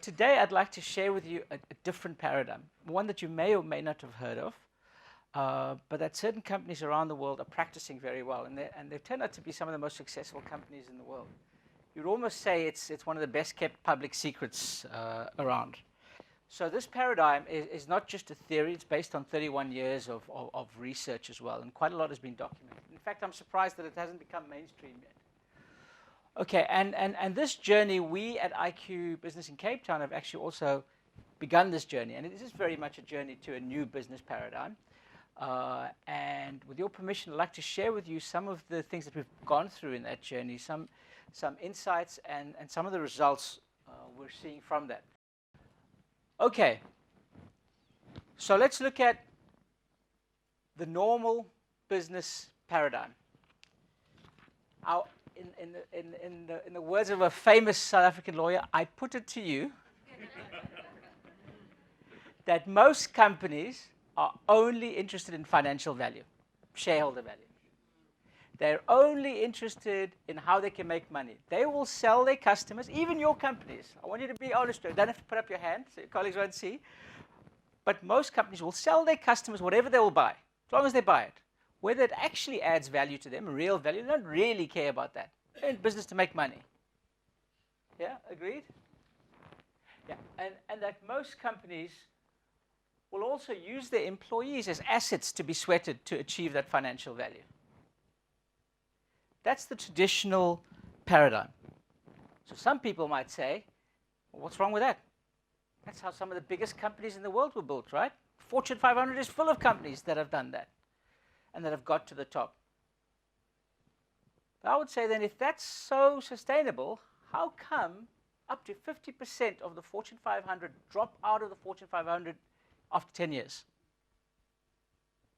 Today, I'd like to share with you a different paradigm, one that you may or may not have heard of, but that certain companies around the world are practicing very well, and they've turned out to be some of the most successful companies in the world. You'd almost say it's one of the best kept public secrets around. So this paradigm is not just a theory, it's based on 31 years of research as well, and quite a lot has been documented. In fact, I'm surprised that it hasn't become mainstream yet. Okay, and this journey, we at IQ Business in Cape Town have actually also begun this journey, and it is very much a journey to a new business paradigm. And with your permission, I'd like to share with you some of the things that we've gone through in that journey, some insights and some of the results we're seeing from that. Okay, so let's look at the normal business paradigm. In the words of a famous South African lawyer, I put it to you that most companies are only interested in financial value, shareholder value. They're only interested in how they can make money. They will sell their customers, even your companies. I want you to be honest. You don't have to put up your hand so your colleagues won't see. But most companies will sell their customers whatever they will buy, as long as they buy it. Whether it actually adds value to them, real value, they don't really care about that. They're in business to make money. Yeah, agreed? Yeah, and that most companies will also use their employees as assets to be sweated to achieve that financial value. That's the traditional paradigm. So some people might say, well, what's wrong with that? That's how some of the biggest companies in the world were built, right? Fortune 500 is full of companies that have done that and that have got to the top. But I would say then, if that's so sustainable, how come up to 50% of the Fortune 500 drop out of the Fortune 500 after 10 years?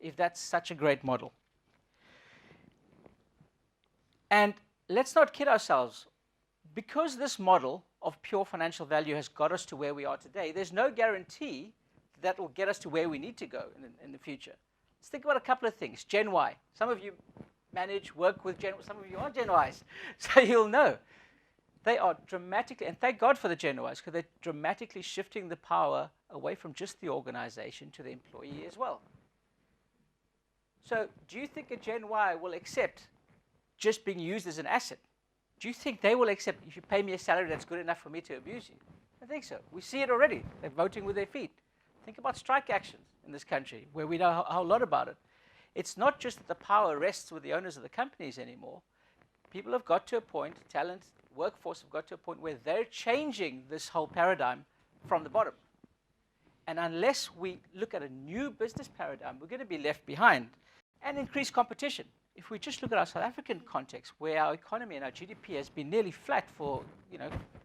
If that's such a great model. And let's not kid ourselves. Because this model of pure financial value has got us to where we are today, there's no guarantee that will get us to where we need to go in the future. Let's think about a couple of things. Gen Y. Some of you work with Gen Y. Some of you are Gen Ys. So you'll know. They are dramatically, and thank God for the Gen Ys, because they're dramatically shifting the power away from just the organization to the employee as well. So do you think a Gen Y will accept just being used as an asset? Do you think they will accept, if you pay me a salary that's good enough for me to abuse you? I think so. We see it already. They're voting with their feet. Think about strike actions in this country, where we know a whole lot about it. It's not just that the power rests with the owners of the companies anymore. People have got to a point, talent, workforce have got to a point where they're changing this whole paradigm from the bottom. And unless we look at a new business paradigm, we're going to be left behind. And increase competition. If we just look at our South African context, where our economy and our GDP has been nearly flat for,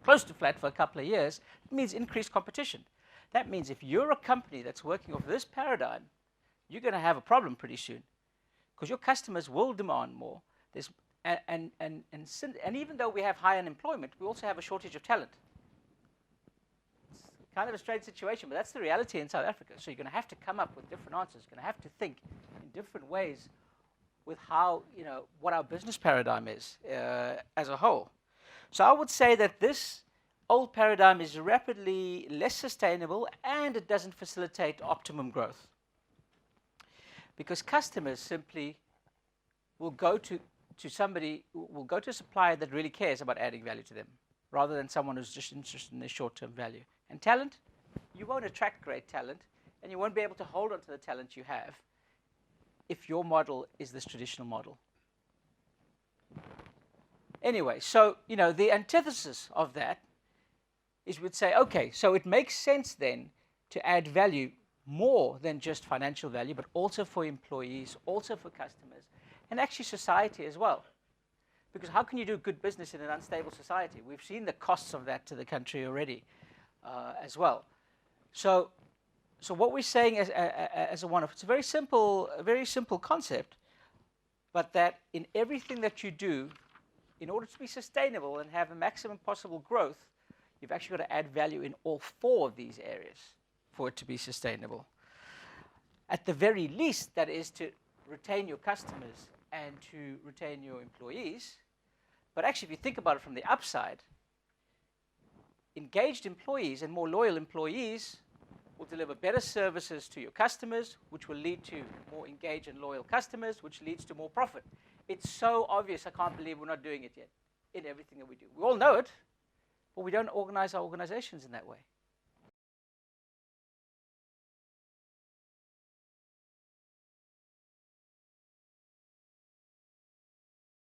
close to flat for a couple of years, it means increased competition. That means if you're a company that's working off this paradigm, you're going to have a problem pretty soon, because your customers will demand more. And even though we have high unemployment, we also have a shortage of talent. It's kind of a strange situation, but that's the reality in South Africa. So you're going to have to come up with different answers. You're going to have to think in different ways with how, what our business paradigm is as a whole. So I would say that this old paradigm is rapidly less sustainable, and it doesn't facilitate optimum growth. Because customers simply will go to a supplier that really cares about adding value to them, rather than someone who's just interested in their short-term value. And talent, you won't attract great talent, and you won't be able to hold on to the talent you have if your model is this traditional model. Anyway, so, the antithesis of that is we'd say, okay, so it makes sense then to add value more than just financial value, but also for employees, also for customers, and actually society as well. Because how can you do good business in an unstable society? We've seen the costs of that to the country already as well. So what we're saying as a one-off, it's a very simple concept, but that in everything that you do, in order to be sustainable and have a maximum possible growth, you've actually got to add value in all four of these areas for it to be sustainable. At the very least, that is to retain your customers and to retain your employees. But actually, if you think about it from the upside, engaged employees and more loyal employees will deliver better services to your customers, which will lead to more engaged and loyal customers, which leads to more profit. It's so obvious, I can't believe we're not doing it yet in everything that we do. We all know it, but we don't organize our organizations in that way.